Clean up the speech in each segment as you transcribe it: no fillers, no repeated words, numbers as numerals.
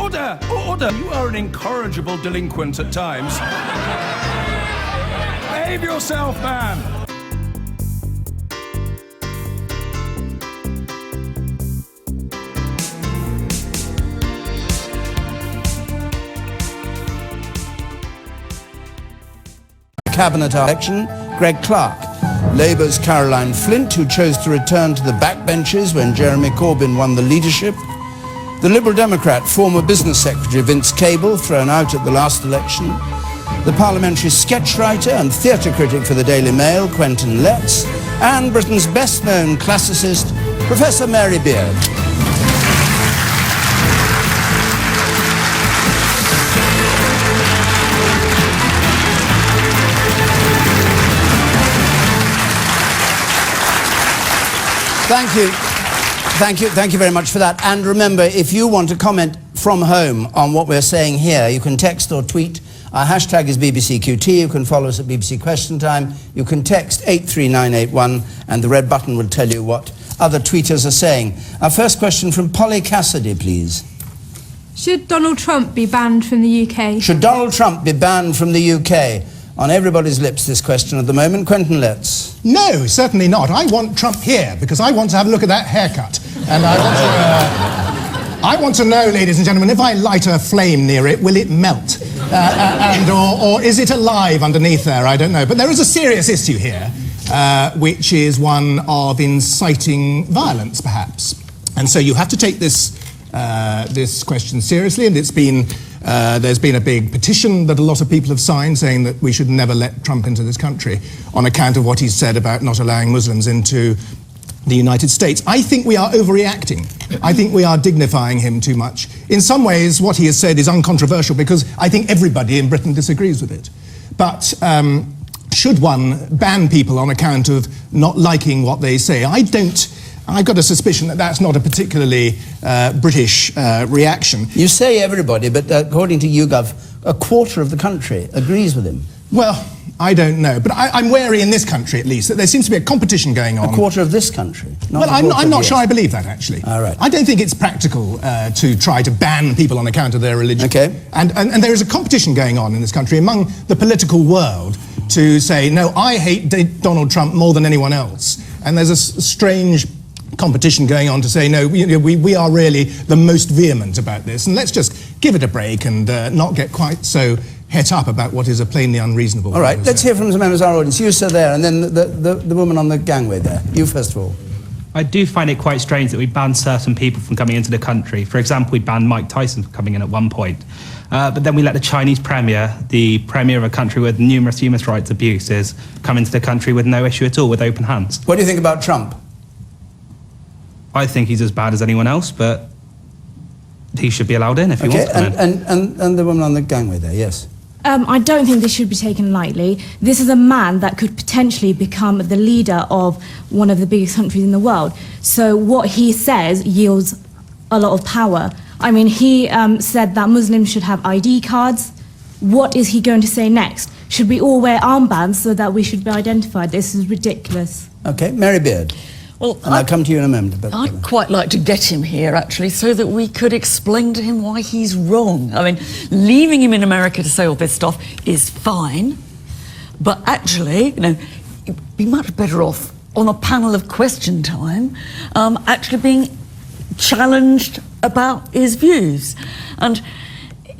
Order! Order! You are an incorrigible delinquent at times. Behave yourself, man! Cabinet election, Greg Clark. Labour's Caroline Flint, who chose to return to the backbenches when Jeremy Corbyn won the leadership. The Liberal Democrat former Business Secretary Vince Cable, thrown out at the last election. The parliamentary sketch writer and theatre critic for the Daily Mail, Quentin Letts. And Britain's best-known classicist, Professor Mary Beard. Thank you very much for that. And remember, if you want to comment from home on what we're saying here, you can text or tweet. Our hashtag is BBCQT. You can follow us at BBC Question Time. You can text 83981 and the red button will tell you what other tweeters are saying. Our first question from Polly Cassidy, please. Should Donald Trump be banned from the UK? Should Donald Trump be banned from the UK? On everybody's lips, this question at the moment. Quentin Letts. No, certainly not. I want Trump here because I want to have a look at that haircut. And I want to know, ladies and gentlemen, if I light a flame near it, will it melt? Or is it alive underneath there? I don't know. But there is a serious issue here, which is one of inciting violence, perhaps. And so you have to take this question seriously, and it's been... there's been a big petition that a lot of people have signed saying that we should never let Trump into this country on account of what he's said about not allowing Muslims into the United States. I think we are overreacting. I think we are dignifying him too much. In some ways, what he has said is uncontroversial because I think everybody in Britain disagrees with it. But should one ban people on account of not liking what they say? I've got a suspicion that that's not a particularly British reaction. You say everybody, but according to YouGov, a quarter of the country agrees with him. Well, I don't know, but I'm wary in this country, at least, that there seems to be a competition going on. A quarter of this country? Well, I'm not sure I believe that, actually. All right. I don't think it's practical to try to ban people on account of their religion. Okay. And there is a competition going on in this country among the political world to say, no, I hate Donald Trump more than anyone else. And there's a strange competition going on to say, no, we are really the most vehement about this, and let's just give it a break and not get quite so het up about what is a plainly unreasonable... All right, let's hear from some members of our audience. You, sir, there, and then the woman on the gangway there. You, first of all. I do find it quite strange that we ban certain people from coming into the country. For example, we banned Mike Tyson from coming in at one point. But then we let the Chinese premier, the premier of a country with numerous human rights abuses, come into the country with no issue at all, with open hands. What do you think about Trump? I think he's as bad as anyone else, but he should be allowed in if he wants to come in. And the woman on the gangway there, yes. I don't think this should be taken lightly. This is a man that could potentially become the leader of one of the biggest countries in the world. So what he says yields a lot of power. I mean, he said that Muslims should have ID cards. What is he going to say next? Should we all wear armbands so that we should be identified? This is ridiculous. Okay, Mary Beard. Well, and I'll come to you in a moment. I'd quite like to get him here, actually, so that we could explain to him why he's wrong. I mean, leaving him in America to say all this stuff is fine, but actually, he'd be much better off on a panel of Question Time, actually being challenged about his views. And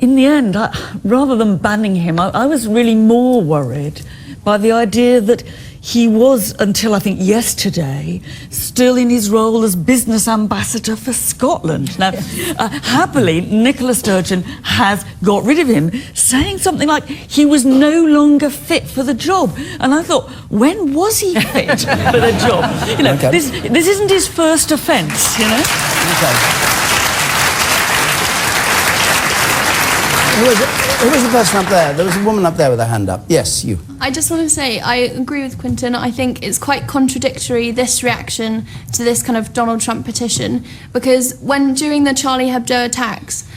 in the end, rather than banning him, I was really more worried by the idea that he was, until I think yesterday, still in his role as business ambassador for Scotland. Now, happily, Nicola Sturgeon has got rid of him, saying something like he was no longer fit for the job. And I thought, when was he fit for the job? Okay. This isn't his first offence, Okay. Who was the person up there? There was a woman up there with her hand up. Yes, you. I just want to say, I agree with Quentin. I think it's quite contradictory, this reaction to this kind of Donald Trump petition, because during the Charlie Hebdo attacks,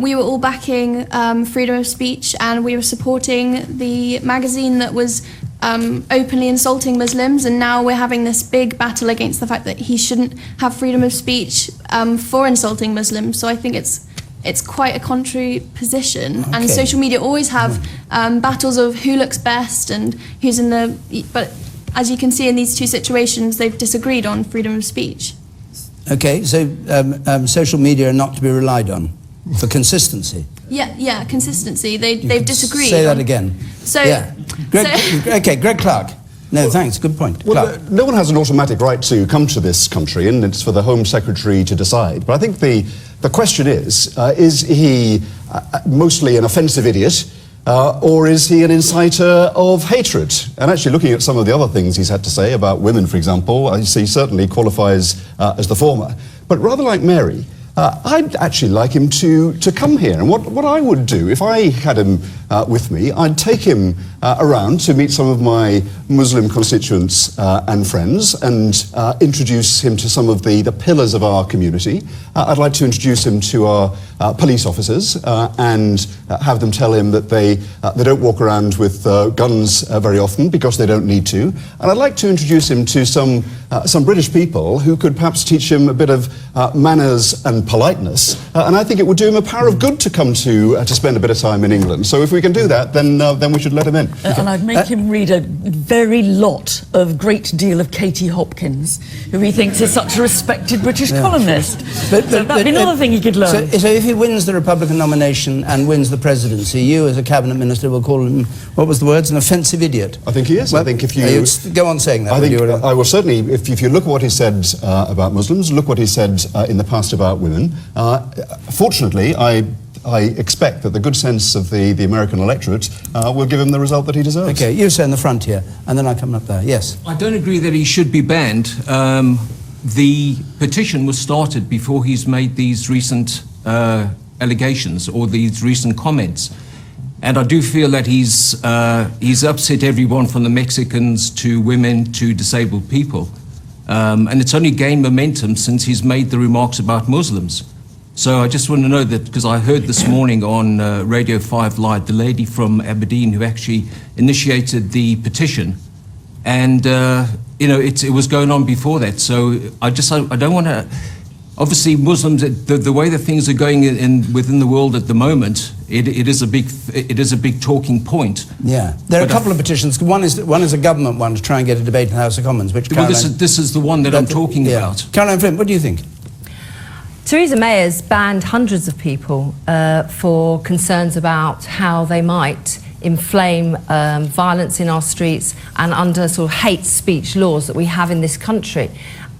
we were all backing freedom of speech, and we were supporting the magazine that was openly insulting Muslims, and now we're having this big battle against the fact that he shouldn't have freedom of speech for insulting Muslims. So I think it's it's quite a contrary position. Okay. And social media always have battles of who looks best and who's in the... But as you can see in these two situations, they've disagreed on freedom of speech. Okay, so social media are not to be relied on for consistency. Yeah, consistency. They've disagreed. Say that again. So, yeah. Okay, Greg Clark. No, thanks. Good point. Well, no one has an automatic right to come to this country, and it's for the Home Secretary to decide. But I think the question is he mostly an offensive idiot, or is he an inciter of hatred? And actually looking at some of the other things he's had to say about women, for example, he certainly qualifies as the former. But rather like Mary, I'd actually like him to come here. And what I would do, if I had him with me, I'd take him around to meet some of my Muslim constituents and friends and introduce him to some of the pillars of our community. I'd like to introduce him to our police officers and have them tell him that they don't walk around with guns very often because they don't need to. And I'd like to introduce him to some British people who could perhaps teach him a bit of manners and politeness. And I think it would do him a power of good to come to spend a bit of time in England. So if we can do that, then we should let him in. And I'd make him read a very great deal of Katie Hopkins, who he thinks is such a respected British columnist. So that'd be another thing he could learn. So if he wins the Republican nomination and wins the presidency, you as a cabinet minister will call him, what was the words, an offensive idiot? I think he is. Well, I think if you... go on saying that. I think I will certainly, if you look at what he said about Muslims, look what he said in the past about women. Fortunately, I expect that the good sense of the American electorate will give him the result that he deserves. Okay, you say in the front here, and then I come up there. Yes. I don't agree that he should be banned. The petition was started before he's made these recent allegations or these recent comments. And I do feel that he's upset everyone from the Mexicans to women to disabled people. And it's only gained momentum since he's made the remarks about Muslims. So I just want to know that, because I heard this morning on Radio 5 Live, the lady from Aberdeen who actually initiated the petition. And, it was going on before that. So I don't want to... Obviously, Muslims, the way that things are going within the world at the moment, it is a big talking point. Yeah, there are a couple of petitions. One is a government one to try and get a debate in the House of Commons. Which this is the one that I'm talking about. Caroline Flint, what do you think? Theresa May has banned hundreds of people for concerns about how they might inflame violence in our streets and under sort of hate speech laws that we have in this country.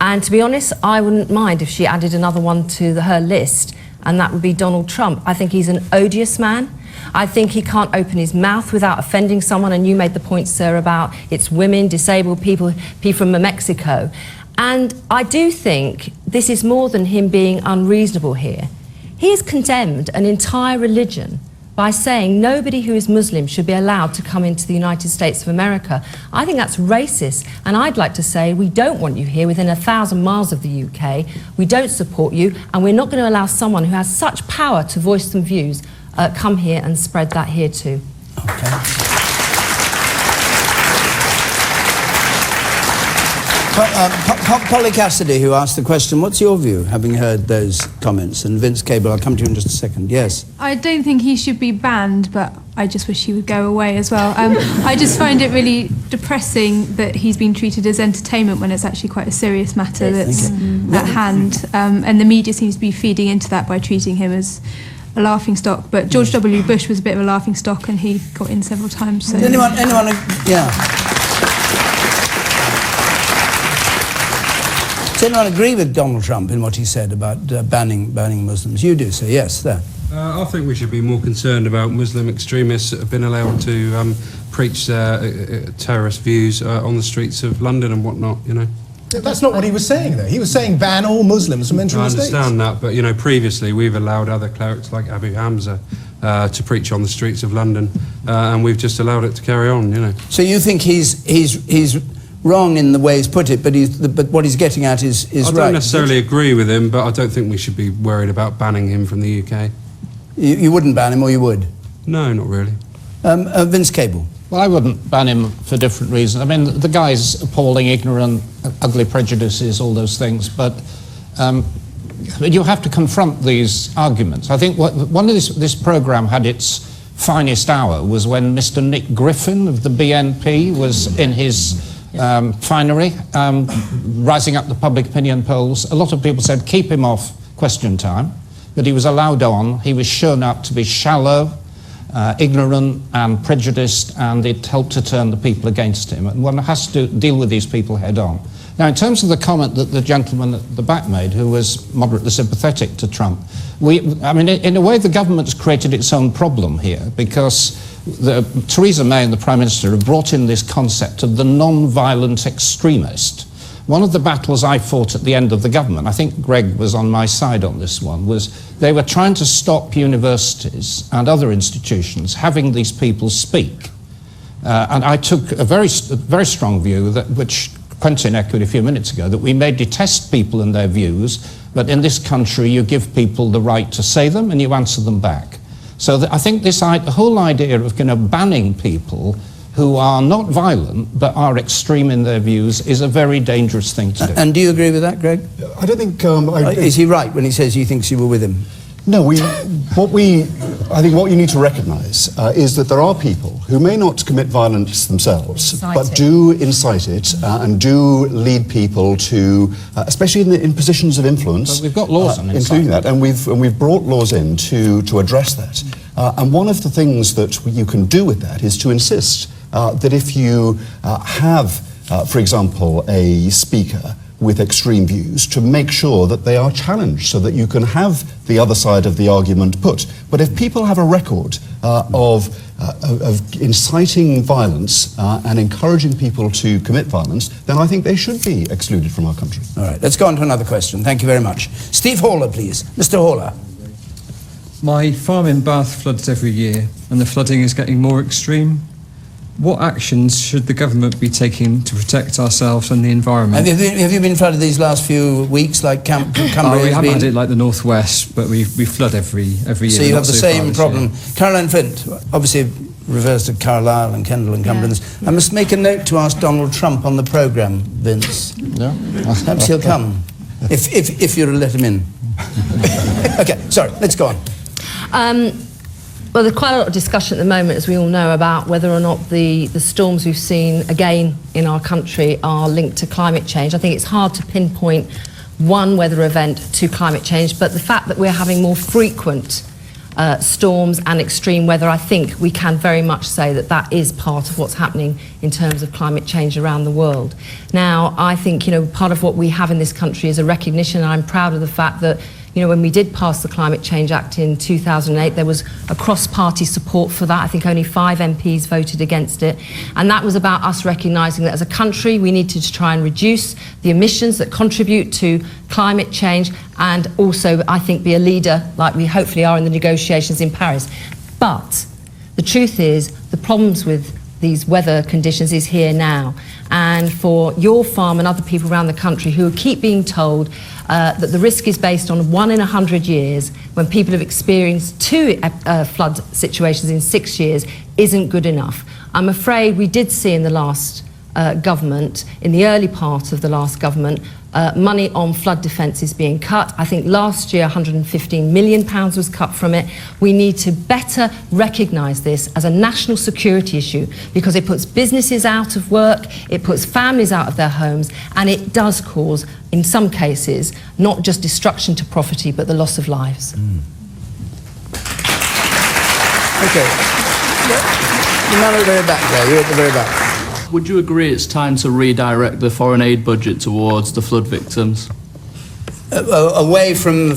And to be honest, I wouldn't mind if she added another one to her list, and that would be Donald Trump. I think he's an odious man. I think he can't open his mouth without offending someone, and you made the point, sir, about it's women, disabled people, people from Mexico. And I do think this is more than him being unreasonable here. He has condemned an entire religion by saying nobody who is Muslim should be allowed to come into the United States of America. I think that's racist, and I'd like to say we don't want you here within 1,000 miles of the UK. We don't support you, and we're not going to allow someone who has such power to voice some views come here and spread that here too. Okay. Polly Cassidy, who asked the question, what's your view, having heard those comments? And Vince Cable, I'll come to you in just a second. Yes. I don't think he should be banned, but I just wish he would go away as well. I just find it really depressing that he's been treated as entertainment when it's actually quite a serious matter that's at hand. And the media seems to be feeding into that by treating him as a laughingstock. But George W. Bush was a bit of a laughingstock, and he got in several times. So. Anyone? Yeah. Does anyone agree with Donald Trump in what he said about banning Muslims? You do, so yes, there. I think we should be more concerned about Muslim extremists that have been allowed to preach their terrorist views on the streets of London and whatnot, you know. That's not what he was saying, though. He was saying ban all Muslims from entering the States. I understand that, but, you know, previously we've allowed other clerics like Abu Hamza to preach on the streets of London, and we've just allowed it to carry on, you know. So you think he's wrong in the way he's put it, but what he's getting at is right? I don't necessarily agree with him, but I don't think we should be worried about banning him from the UK. You wouldn't ban him, or you would? No, not really. Vince Cable. Well, I wouldn't ban him for different reasons. I mean, the guy's appalling, ignorant, ugly prejudices, all those things, but you have to confront these arguments. I think one of this programme had its finest hour was when Mr. Nick Griffin of the BNP was in his finery, rising up the public opinion polls. A lot of people said, keep him off question time, but he was allowed on. He was shown up to be shallow, ignorant and prejudiced, and it helped to turn the people against him. And one has to deal with these people head on. Now, in terms of the comment that the gentleman at the back made, who was moderately sympathetic to Trump, I mean, in a way, the government's created its own problem here, because Theresa May and the Prime Minister have brought in this concept of the non-violent extremist. One of the battles I fought at the end of the government, I think Greg was on my side on this one, was they were trying to stop universities and other institutions having these people speak. And I took a very strong view, which Quentin echoed a few minutes ago, that we may detest people and their views, but in this country you give people the right to say them and you answer them back. So I think the whole idea of kind of banning people who are not violent but are extreme in their views is a very dangerous thing to do. And do you agree with that, Greg? I don't think... is he right when he says he thinks you were with him? No, I think what you need to recognise is that there are people who may not commit violence themselves, but do incite it and do lead people to, especially in positions of influence. But we've got laws on including that, and we've brought laws in to address that. And one of the things that you can do with that is to insist that if you have, for example, a speaker with extreme views, to make sure that they are challenged so that you can have the other side of the argument put. But if people have a record of inciting violence and encouraging people to commit violence, then I think they should be excluded from our country. All right, let's go on to another question. Thank you very much. Steve Haller, please. Mr. Haller. My farm in Bath floods every year, and the flooding is getting more extreme. What actions should the government be taking to protect ourselves and the environment? Have you been flooded these last few weeks, like Cumbria? We haven't had it like the northwest, but we flood every year. So you have the same problem. Caroline Flint, obviously refers to Carlisle and Kendal and Cumbria. Yeah. I must make a note to ask Donald Trump on the programme, Vince. Yeah. Perhaps he'll come, if you'll let him in. Okay, sorry, let's go on. Well, there's quite a lot of discussion at the moment, as we all know, about whether or not the storms we've seen again in our country are linked to climate change. I think it's hard to pinpoint one weather event to climate change, but the fact that we're having more frequent storms and extreme weather, I think we can very much say that that is part of what's happening in terms of climate change around the world. Now, I think, part of what we have in this country is a recognition, and I'm proud of the fact that when we did pass the Climate Change Act in 2008, there was a cross-party support for that. I think only 5 MPs voted against it. And that was about us recognising that as a country, we needed to try and reduce the emissions that contribute to climate change, and also, I think, be a leader, like we hopefully are in the negotiations in Paris. But the truth is, the problems with these weather conditions is here now. And for your farm and other people around the country who keep being told that the risk is based on 1 in 100 years, when people have experienced 2 flood situations in 6 years, isn't good enough. I'm afraid we did see in the last government, in the early part of the last government, money on flood defence is being cut. I think last year £115 million was cut from it. We need to better recognise this as a national security issue, because it puts businesses out of work, it puts families out of their homes, and it does cause, in some cases, not just destruction to property, but the loss of lives. Okay. You're not at the very back there, you're at the very back. Would you agree it's time to redirect the foreign aid budget towards the flood victims? Away from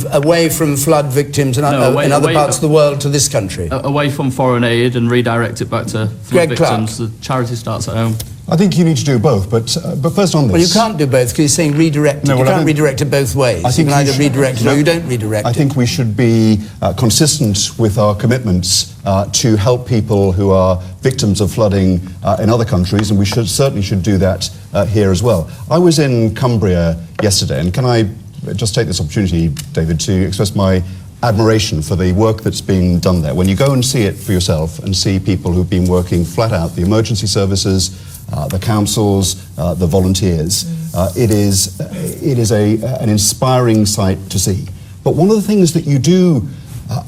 flood victims in other parts of the world to this country? Away from foreign aid and redirect it back to flood victims. The charity starts at home. I think you need to do both, but first on this... Well, you can't do both, because you're saying redirect it. You can't redirect it both ways. You can either redirect it or you don't redirect it. I think we should be consistent with our commitments to help people who are victims of flooding in other countries, and we certainly should do that here as well. I was in Cumbria yesterday, and can I just take this opportunity, David, to express my admiration for the work that's being done there. When you go and see it for yourself and see people who've been working flat out, the emergency services, the councils, the volunteers, it is an inspiring sight to see. But one of the things that you do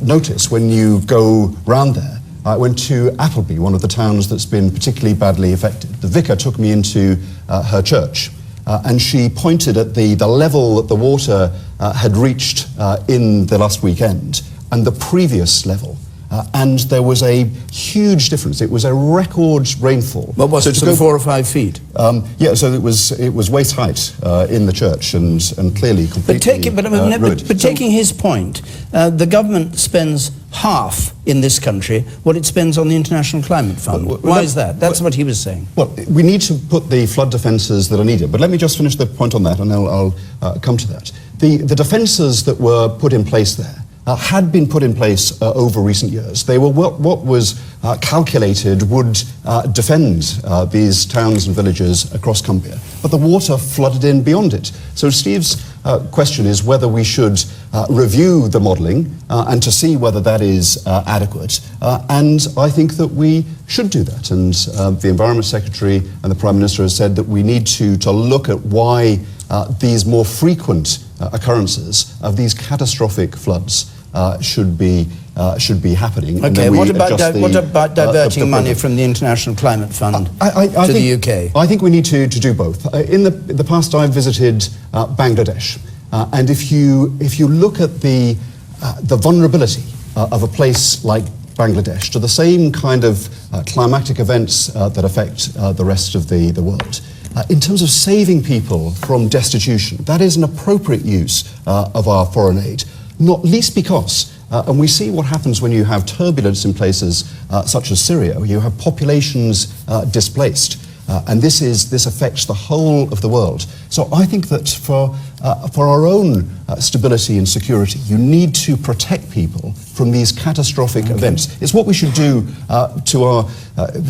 notice when you go round there, I went to Appleby, one of the towns that's been particularly badly affected. The vicar took me into her church, and she pointed at the level that the water had reached in the last weekend and the previous level. And there was a huge difference. It was a record rainfall. What was it, 4 or 5 feet? Yeah, so it was waist height in the church and clearly completely But taking his point, the government spends half in this country what it spends on the International Climate Fund. Why is that? That's what he was saying. Well, we need to put the flood defences that are needed. But let me just finish the point on that, and I'll come to that. The defences that were put in place there had been put in place over recent years. They were what was calculated would defend these towns and villages across Cumbria. But the water flooded in beyond it. So Steve's question is whether we should review the modelling and to see whether that is adequate. And I think that we should do that. And the Environment Secretary and the Prime Minister has said that we need to look at why these more frequent occurrences of these catastrophic floods should be happening. Okay, what about diverting money from the International Climate Fund to the UK? I think we need to do both. In the past, I've visited Bangladesh, and if you look at the vulnerability of a place like Bangladesh to the same kind of climatic events that affect the rest of the world, in terms of saving people from destitution, that is an appropriate use of our foreign aid. Not least because, and we see what happens when you have turbulence in places such as Syria, where you have populations displaced, and this affects the whole of the world. So I think that for our own stability and security, you need to protect people from these catastrophic events. It's what we should do to our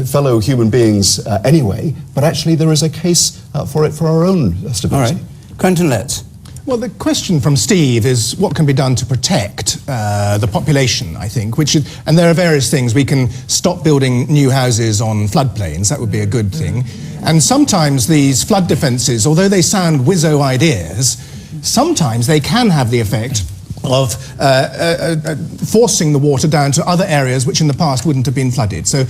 fellow human beings anyway, but actually there is a case for it for our own stability. All right. Quentin Letts. Well, the question from Steve is what can be done to protect the population, I think, and there are various things. We can stop building new houses on floodplains, that would be a good thing. And sometimes these flood defences, although they sound whizzo ideas, sometimes they can have the effect of forcing the water down to other areas which in the past wouldn't have been flooded. So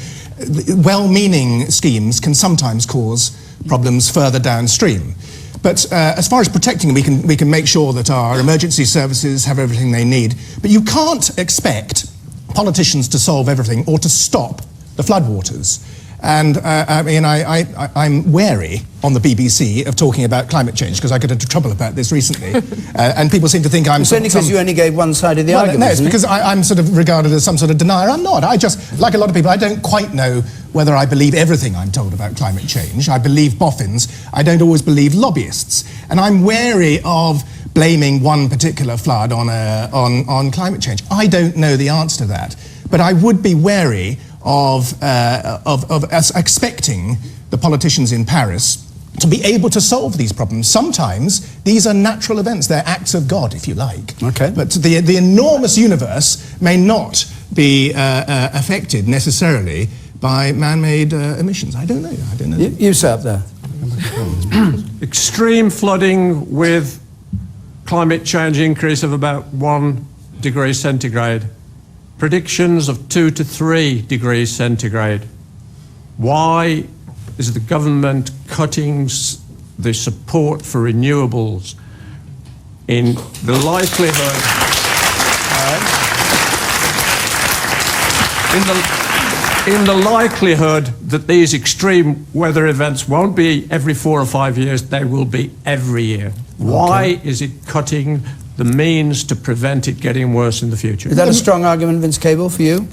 well-meaning schemes can sometimes cause problems further downstream. But as far as protecting them, we can make sure that our emergency services have everything they need. But you can't expect politicians to solve everything or to stop the floodwaters. And I'm wary on the BBC of talking about climate change because I got into trouble about this recently. And people seem to think I'm... It's only because you only gave one side of the argument. No, it's because I'm sort of regarded as some sort of denier. I'm not. I just, like a lot of people, I don't quite know whether I believe everything I'm told about climate change. I believe boffins. I don't always believe lobbyists. And I'm wary of blaming one particular flood on climate change. I don't know the answer to that. But I would be wary of expecting the politicians in Paris to be able to solve these problems. Sometimes these are natural events, they're acts of God, if you like. Okay. But the enormous universe may not be affected necessarily by man-made emissions. I don't know. You sat there. Extreme flooding with climate change increase of about 1 degree centigrade. Predictions of 2 to 3 degrees centigrade. Why is the government cutting the support for renewables in the likelihood in the likelihood that these extreme weather events won't be every 4 or 5 years, they will be every year? Why is it cutting the means to prevent it getting worse in the future? Is that a strong argument, Vince Cable, for you?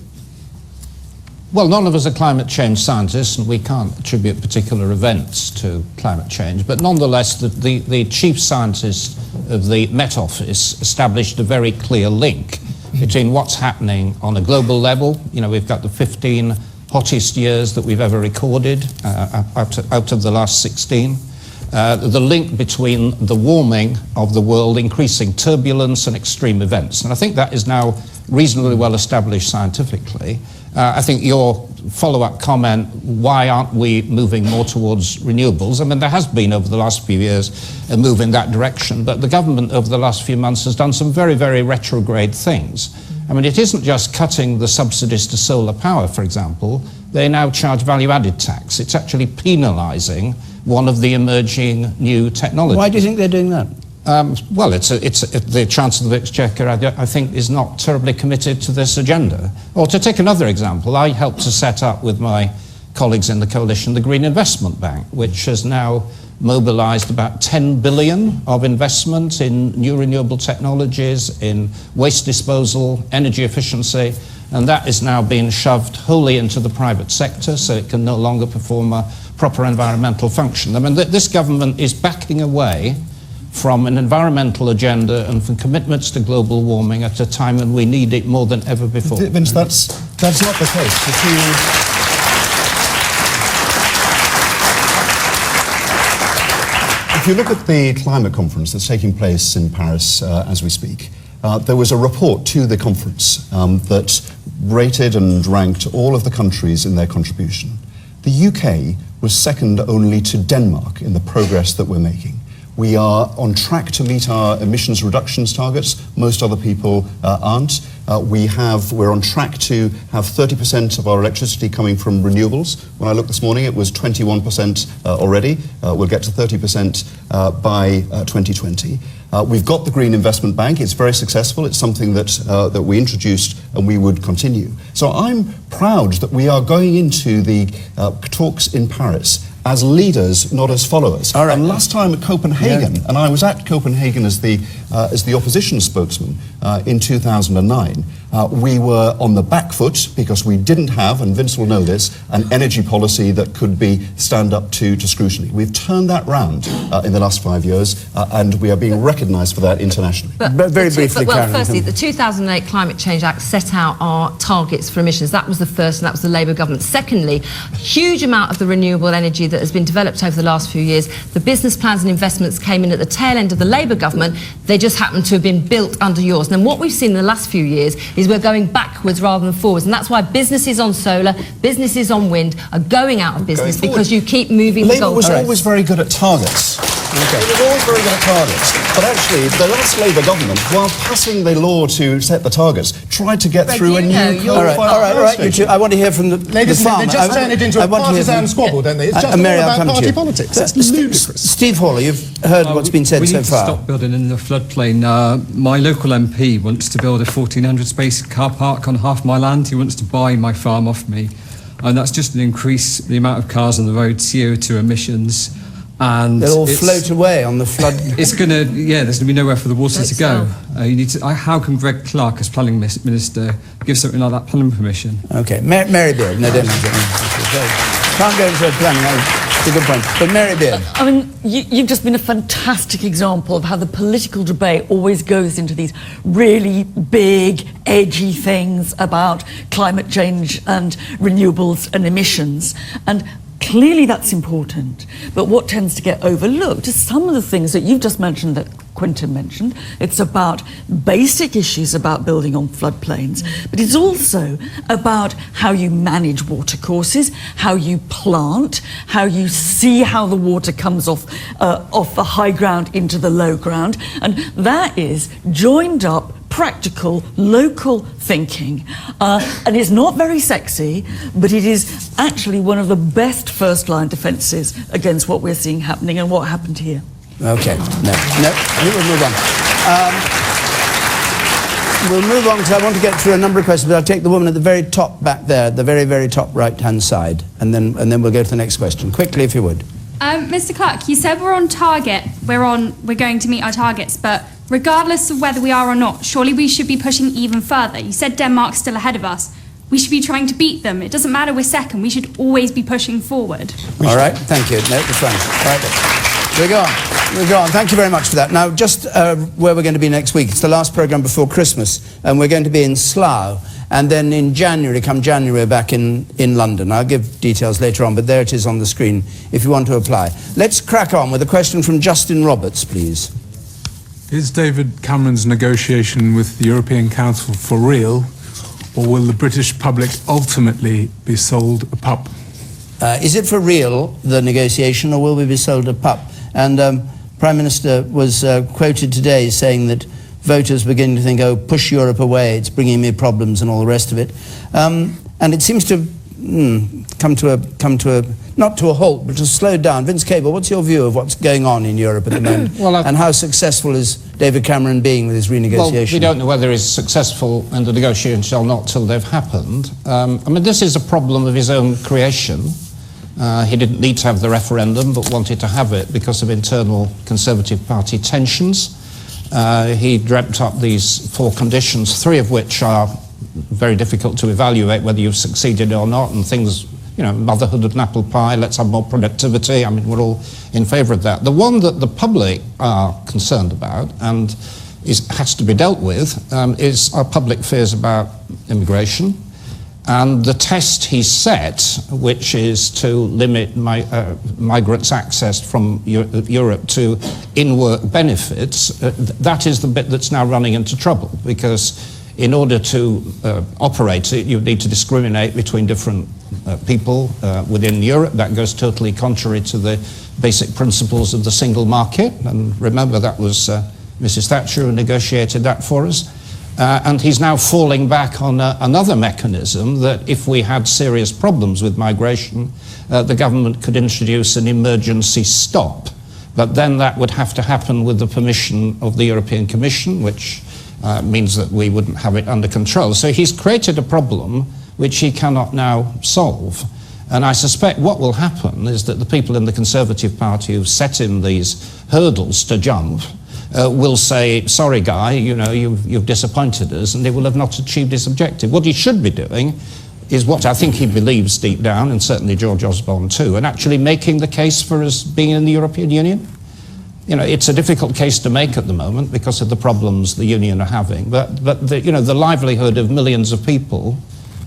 Well, none of us are climate change scientists, and we can't attribute particular events to climate change. But nonetheless, the chief scientist of the Met Office established a very clear link between what's happening on a global level. You know, we've got the 15 hottest years that we've ever recorded out of the last 16. the link between the warming of the world, increasing turbulence and extreme events. And I think that is now reasonably well established scientifically. I think your follow-up comment, why aren't we moving more towards renewables? I mean, there has been over the last few years a move in that direction, but the government over the last few months has done some very, very retrograde things. I mean, it isn't just cutting the subsidies to solar power, for example. They now charge value-added tax. It's actually penalising one of the emerging new technologies. Why do you think they're doing that? Well, the Chancellor of the Exchequer, I think, is not terribly committed to this agenda. Or to take another example, I helped to set up with my colleagues in the coalition the Green Investment Bank, which has now mobilised about 10 billion of investment in new renewable technologies, in waste disposal, energy efficiency, and that is now being shoved wholly into the private sector, so it can no longer perform a proper environmental function. I mean, this government is backing away from an environmental agenda and from commitments to global warming at a time when we need it more than ever before. Vince, that's not the case. If you look at the climate conference that's taking place in Paris as we speak, there was a report to the conference that rated and ranked all of the countries in their contribution. The UK was second only to Denmark in the progress that we're making. We are on track to meet our emissions reductions targets. Most other people aren't. We're on track to have 30% of our electricity coming from renewables. When I looked this morning, it was 21% already. We'll get to 30% by 2020. We've got the Green Investment Bank. It's very successful. It's something that we introduced and we would continue. So I'm proud that we are going into the talks in Paris as leaders, not as followers. All right. And last time at Copenhagen, and I was at Copenhagen as the opposition spokesman in 2009, we were on the back foot because we didn't have, and Vince will know this, an energy policy that could stand up to scrutiny. We've turned that round in the last 5 years, and we are being recognised for that internationally. But very briefly, Karen. Firstly, the 2008 Climate Change Act set out our targets for emissions. That was the first, and that was the Labour government. Secondly, a huge amount of the renewable energy that has been developed over the last few years, the business plans and investments came in at the tail end of the Labour government. They just happened to have been built under yours. And then what we've seen in the last few years is we're going backwards rather than forwards. And that's why businesses on solar, businesses on wind are going out of business because you keep moving the goalposts. Labour was always very good at targets. It was always very good at targets. But actually, the last Labour government, while passing the law to set the targets, tried to get through a new coal-fired power station. I want to hear from the Ladies and gentlemen, they just turn it into a partisan squabble, don't they? It's just all about party politics. That's ludicrous. Steve Hawler, you've heard what's been said so far. We need to stop building in the floodplain. My local MP wants to build a 1,400 space car park on half my land. He wants to buy my farm off me. And that's just an increase the amount of cars on the road, CO2 emissions. And they'll all float away on the flood. It's going to, there's going to be nowhere for the water to go. You need to. How can Greg Clark, as planning minister, give something like that planning permission? Okay, Mary Beard. No, don't. Can't go into planning. That's a good point. But Mary Beard. I mean, you've just been a fantastic example of how the political debate always goes into these really big, edgy things about climate change and renewables and emissions. And clearly that's important, but what tends to get overlooked is some of the things that you've just mentioned, that Quentin mentioned. It's about basic issues about building on floodplains, but it's also about how you manage water courses, how you plant, how you see how the water comes off the high ground into the low ground, and that is joined up practical, local thinking. And it's not very sexy, but it is actually one of the best first-line defences against what we're seeing happening and what happened here. Okay, no, we'll move on. We'll move on because I want to get through a number of questions, but I'll take the woman at the very top back there, the very, very top right-hand side, and then we'll go to the next question. Quickly, if you would. Mr. Clark, you said we're on target. We're going to meet our targets, but regardless of whether we are or not, surely we should be pushing even further. You said Denmark's still ahead of us. We should be trying to beat them. It doesn't matter we're second. We should always be pushing forward. All right, thank you. No, that's fine. All right, we'll go on. Thank you very much for that. Now, just where we're going to be next week. It's the last programme before Christmas, and we're going to be in Slough. and then in January, come January, back in London. I'll give details later on, but there it is on the screen if you want to apply. Let's crack on with a question from Justin Roberts, please. Is David Cameron's negotiation with the European Council for real, or will the British public ultimately be sold a pup? Is it for real, the negotiation, or will we be sold a pup? And Prime Minister was quoted today saying that voters begin to think, oh, push Europe away, it's bringing me problems and all the rest of it. And it seems to come to a, not to a halt, but to slow down. Vince Cable, what's your view of what's going on in Europe at the moment? And how successful is David Cameron being with his renegotiation? Well, we don't know whether he's successful in the negotiations or not till they've happened. I mean, this is a problem of his own creation. He didn't need to have the referendum, but wanted to have it because of internal Conservative Party tensions. He dreamt up these 4 conditions, 3 of which are very difficult to evaluate whether you've succeeded or not, and things, you know, motherhood and apple pie, let's have more productivity. I mean, we're all in favour of that. The one that the public are concerned about and has to be dealt with is our public fears about immigration. And the test he set, which is to limit migrants' access from Europe to in-work benefits, that is the bit that's now running into trouble, because in order to operate it, you need to discriminate between different people within Europe. That goes totally contrary to the basic principles of the single market. And remember, that was Mrs. Thatcher who negotiated that for us. And he's now falling back on another mechanism that if we had serious problems with migration, the government could introduce an emergency stop. But then that would have to happen with the permission of the European Commission, which means that we wouldn't have it under control. So he's created a problem which he cannot now solve. And I suspect what will happen is that the people in the Conservative Party who've set him these hurdles to jump will say, sorry guy, you know, you've disappointed us, and they will have not achieved his objective. What he should be doing is what I think he believes deep down, and certainly George Osborne too, and actually making the case for us being in the European Union. You know, it's a difficult case to make at the moment because of the problems the Union are having, but the, you know, the livelihood of millions of people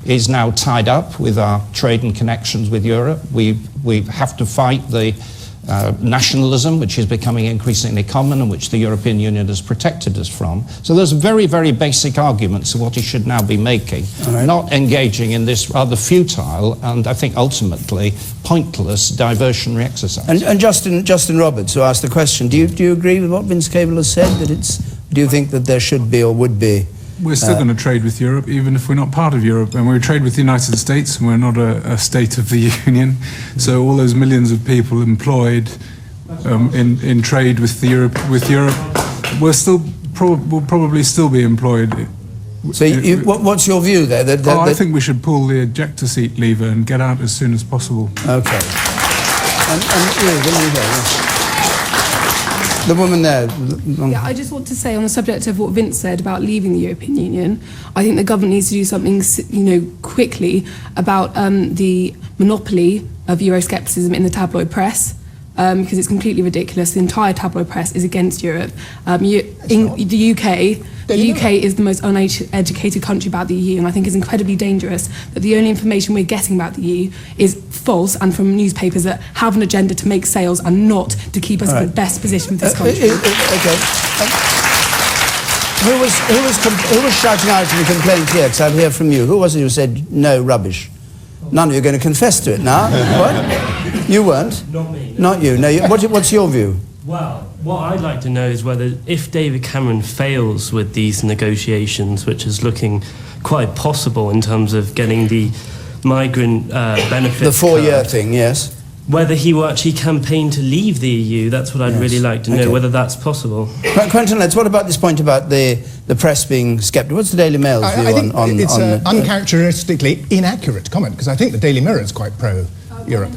is now tied up with our trade and connections with Europe. We have to fight the nationalism, which is becoming increasingly common and which the European Union has protected us from. So there's very, very basic arguments of what he should now be making, not engaging in this rather futile and I think ultimately pointless diversionary exercise. And Justin Roberts, who asked the question, do you agree with what Vince Cable has said, that do you think that there should be or would be? We're still going to trade with Europe, even if we're not part of Europe. And we trade with the United States, and we're not a state of the Union. So all those millions of people employed in trade with Europe, will probably still be employed. So what's your view there? I think we should pull the ejector seat lever and get out as soon as possible. Okay. The woman there. Yeah, I just want to say on the subject of what Vince said about leaving the European Union, I think the government needs to do something, quickly about the monopoly of Euroscepticism in the tabloid press, because it's completely ridiculous. The entire tabloid press is against Europe. In the UK is the most uneducated country about the EU, and I think it's incredibly dangerous that the only information we're getting about the EU is false and from newspapers that have an agenda to make sales and not to keep us in the best position with this country. Okay. Who was shouting out in the complaint here? Because I'll hear from you. Who was it who said no rubbish? None of you are going to confess to it now. What? You weren't? Not me. Not you. No. What's your view? Well, what I'd like to know is whether, if David Cameron fails with these negotiations, which is looking quite possible in terms of getting the migrant benefits, the 4-year thing, yes. Whether he will actually campaign to leave the EU, that's what I'd really like to know, whether that's possible. Quentin Letts, what about this point about the press being sceptical? What's the Daily Mail's view on it's an uncharacteristically inaccurate comment, because I think the Daily Mirror is quite pro-Europe.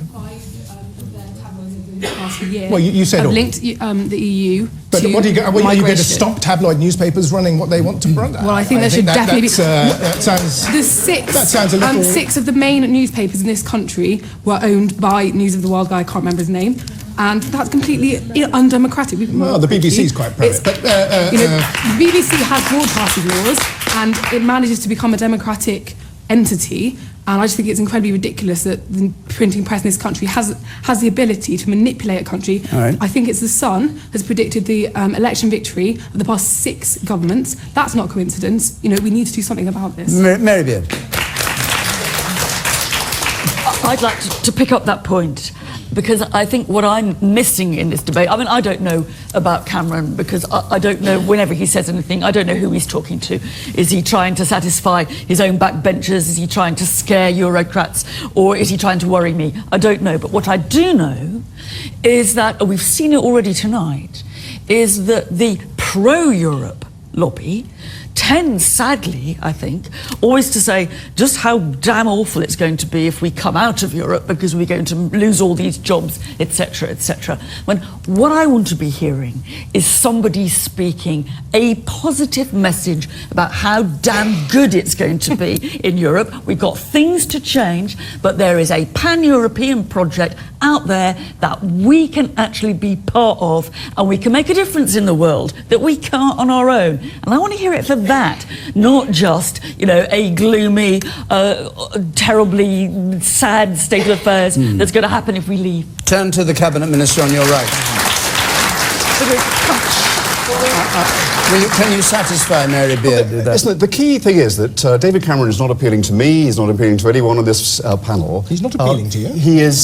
Well, you said all. Linked the EU but to what are you going to migration. stop tabloid newspapers running what they want to run? Well, I think there should definitely be. That sounds a little. 6 of the main newspapers in this country were owned by News of the World guy. I can't remember his name. And that's completely undemocratic. Well, the BBC is quite pro. The BBC has broadcasting laws, and it manages to become a democratic entity. And I just think it's incredibly ridiculous that the printing press in this country has the ability to manipulate a country. Right. I think it's The Sun has predicted the election victory of the past 6 governments. That's not coincidence. You know, we need to do something about this. Mary Beard. I'd like to pick up that point, because I think what I'm missing in this debate, I mean, I don't know about Cameron, because I don't know, whenever he says anything, I don't know who he's talking to. Is he trying to satisfy his own backbenchers? Is he trying to scare Eurocrats? Or is he trying to worry me? I don't know. But what I do know is that, we've seen it already tonight, is that the pro-Europe lobby tends, sadly, I think, always to say just how damn awful it's going to be if we come out of Europe because we're going to lose all these jobs, etc., etc. When what I want to be hearing is somebody speaking a positive message about how damn good it's going to be in Europe. We've got things to change, but there is a pan-European project out there that we can actually be part of, and we can make a difference in the world that we can't on our own. And I want to hear it for that, not just, you know, a gloomy, terribly sad state of affairs that's going to happen if we leave. Turn to the Cabinet Minister on your right. Can you satisfy Mary Beard with that? Listen, the key thing is that David Cameron is not appealing to me, he's not appealing to anyone on this panel. He's not appealing to you? He is...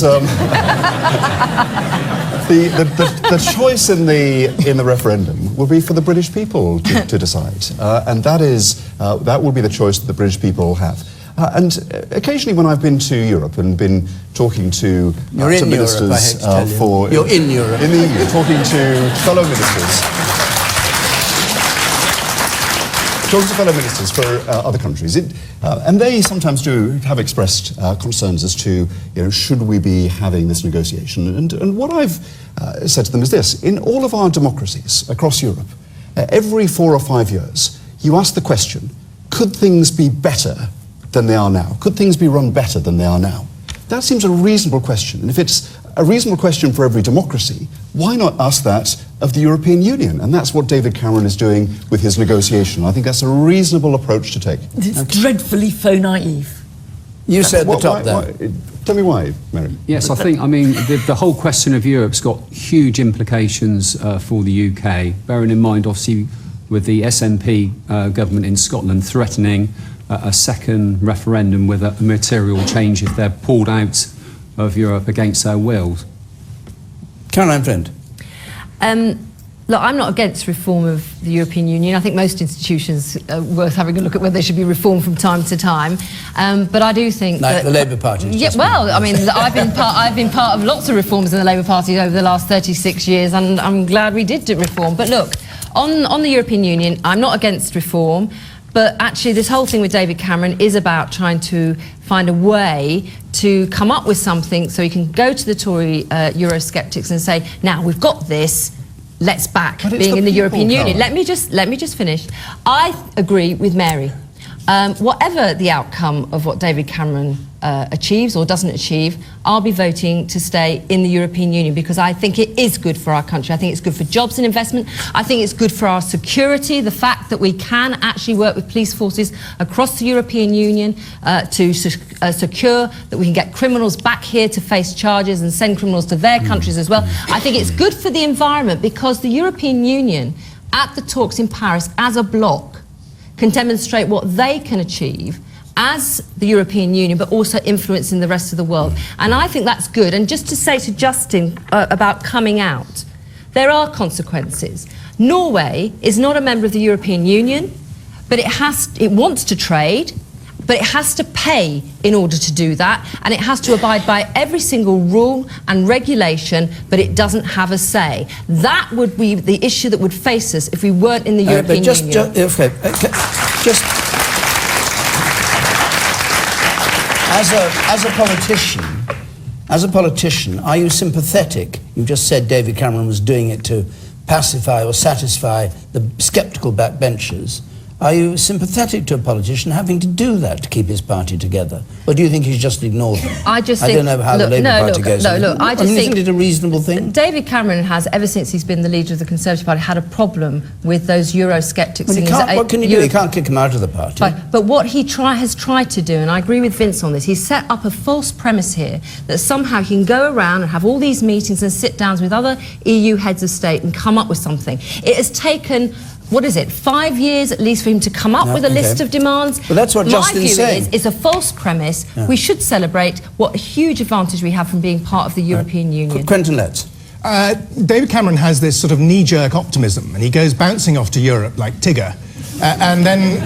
the choice in the referendum will be for the British people to decide, and that will be the choice that the British people have. And occasionally, when I've been to Europe and been talking to ministers You're in Europe. in the EU, talking to fellow ministers. Talking to fellow ministers for other countries, and they sometimes do have expressed concerns as to, you know, should we be having this negotiation? And what I've said to them is this: in all of our democracies across Europe, every 4 or 5 years, you ask the question: could things be better than they are now? Could things be run better than they are now? That seems a reasonable question, and if it's a reasonable question for every democracy, why not ask that of the European Union? And that's what David Cameron is doing with his negotiation. I think that's a reasonable approach to take. It's dreadfully faux naive. You said the top there. Tell me why, Mary. Yes, I think, I mean, the whole question of Europe's got huge implications for the UK, bearing in mind, obviously, with the SNP government in Scotland threatening a second referendum with a material change if they're pulled out of Europe against their wills. Caroline Flint. Look, I'm not against reform of the European Union. I think most institutions are worth having a look at whether they should be reformed from time to time. But I do think like that... the Labour Party. Yeah, well, I mean, I've been part of lots of reforms in the Labour Party over the last 36 years, and I'm glad we did reform. But look, on the European Union, I'm not against reform. But actually, this whole thing with David Cameron is about trying to find a way to come up with something so he can go to the Tory Eurosceptics and say, now, we've got this, let's back being in the European Union. Let me just finish. I agree with Mary. Whatever the outcome of what David Cameron achieves or doesn't achieve, I'll be voting to stay in the European Union because I think it is good for our country. I think it's good for jobs and investment. I think it's good for our security, the fact that we can actually work with police forces across the European Union to secure that we can get criminals back here to face charges and send criminals to their countries as well. I think it's good for the environment because the European Union, at the talks in Paris as a bloc, can demonstrate what they can achieve as the European Union, but also influencing the rest of the world. And I think that's good. And just to say to Justin about coming out, there are consequences. Norway is not a member of the European Union, but it wants to trade, but it has to pay in order to do that, and it has to abide by every single rule and regulation, but it doesn't have a say. That would be the issue that would face us if we weren't in the European Union. As a politician, are you sympathetic? You just said David Cameron was doing it to pacify or satisfy the sceptical backbenchers. Are you sympathetic to a politician having to do that to keep his party together? Or do you think he's just ignored them? I don't know how the Labour Party goes. I just think isn't it a reasonable thing? David Cameron has, ever since he's been the leader of the Conservative Party, had a problem with those Eurosceptics. Well, what can you do? You can't kick him out of the party. Right. But what he has tried to do, and I agree with Vince on this, he's set up a false premise here that somehow he can go around and have all these meetings and sit downs with other EU heads of state and come up with something. It has taken, what is it, 5 years at least for him to come up with a list of demands? Well, that's what Justin's saying. My view is, it's a false premise. Yeah. We should celebrate what a huge advantage we have from being part of the European Union. Quentin Letts. David Cameron has this sort of knee-jerk optimism, and he goes bouncing off to Europe like Tigger. And then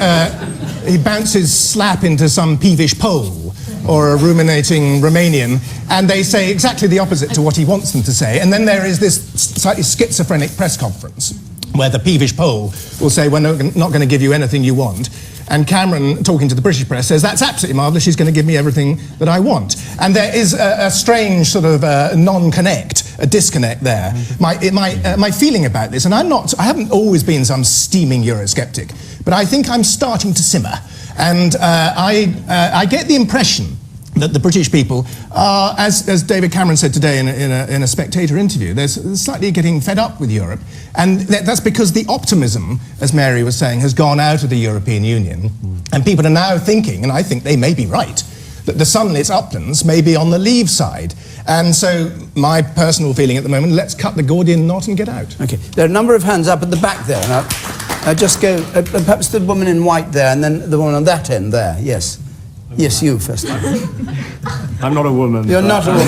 he bounces slap into some peevish Pole or a ruminating Romanian, and they say exactly the opposite to what he wants them to say. And then there is this slightly schizophrenic press conference where the peevish Pole will say, we're not going to give you anything you want. And Cameron, talking to the British press, says, that's absolutely marvellous, she's going to give me everything that I want. And there is a strange sort of non-connect, a disconnect there. My feeling about this, and I haven't always been some steaming Eurosceptic, but I think I'm starting to simmer. And I get the impression that the British people are, as David Cameron said today in a Spectator interview, they're slightly getting fed up with Europe. And that's because the optimism, as Mary was saying, has gone out of the European Union. And people are now thinking, and I think they may be right, that the sunlit uplands may be on the leave side. And so my personal feeling at the moment, let's cut the Gordian knot and get out. Okay, there are a number of hands up at the back there. Now just go, perhaps the woman in white there, and then the woman on that end there, yes. Yes, you first. I'm not a woman. You're not a woman.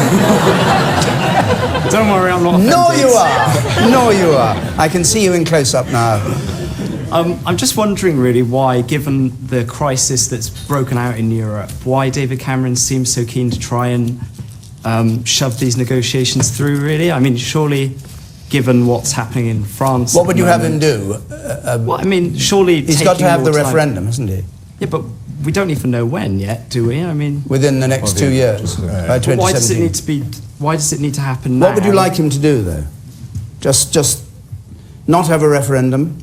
Don't worry, I'm not offended. No, you are. No, you are. I can see you in close-up now. I'm just wondering, really, why, given the crisis that's broken out in Europe, why David Cameron seems so keen to try and shove these negotiations through, really? I mean, surely, given what's happening in France... What would you have him do? Well, I mean, surely... He's got to have the referendum, hasn't he? Yeah, but we don't even know when yet, do we? I mean... Within the next 2 years, by 2017. Why does it need to be... Why does it need to happen now? What would you like him to do, though? Just not have a referendum?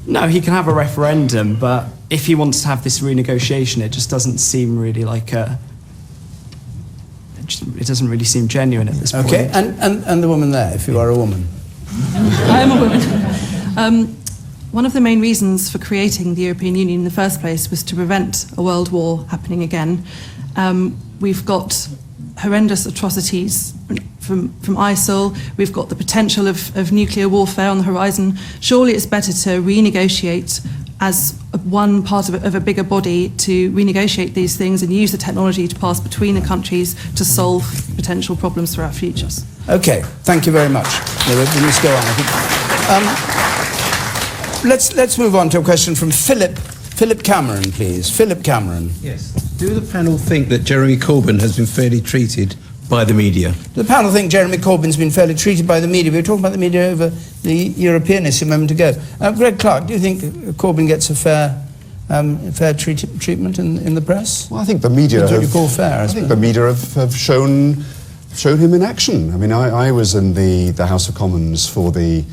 No, he can have a referendum, but if he wants to have this renegotiation, it just doesn't seem really like a... It doesn't really seem genuine at this point. Okay, and the woman there, if you are a woman. I am a woman. One of the main reasons for creating the European Union in the first place was to prevent a world war happening again. We've got horrendous atrocities from ISIL. We've got the potential of nuclear warfare on the horizon. Surely it's better to renegotiate as one part of a bigger body to renegotiate these things and use the technology to pass between the countries to solve potential problems for our futures. Okay, thank you very much. We must go on, I think. Let's move on to a question from Philip Cameron, please. Philip Cameron. Yes. Do the panel think that Jeremy Corbyn has been fairly treated by the media? The panel think Jeremy Corbyn's been fairly treated by the media. We were talking about the media over the European issue a moment ago. Greg Clark, do you think Corbyn gets a fair treatment in the press? Well, I think the media That's what you call fair, I think the media have shown him in action. I mean, I was in the House of Commons for the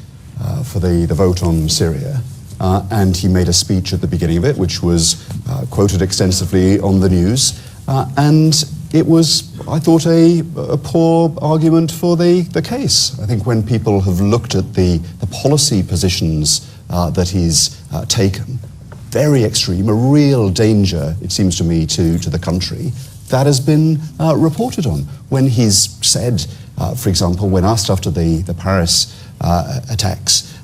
vote on Syria, and he made a speech at the beginning of it, which was quoted extensively on the news, and it was, I thought, a poor argument for the case. I think when people have looked at the policy positions that he's taken, very extreme, a real danger, it seems to me, to the country, that has been reported on. When he's said, for example, when asked after the Paris attacks,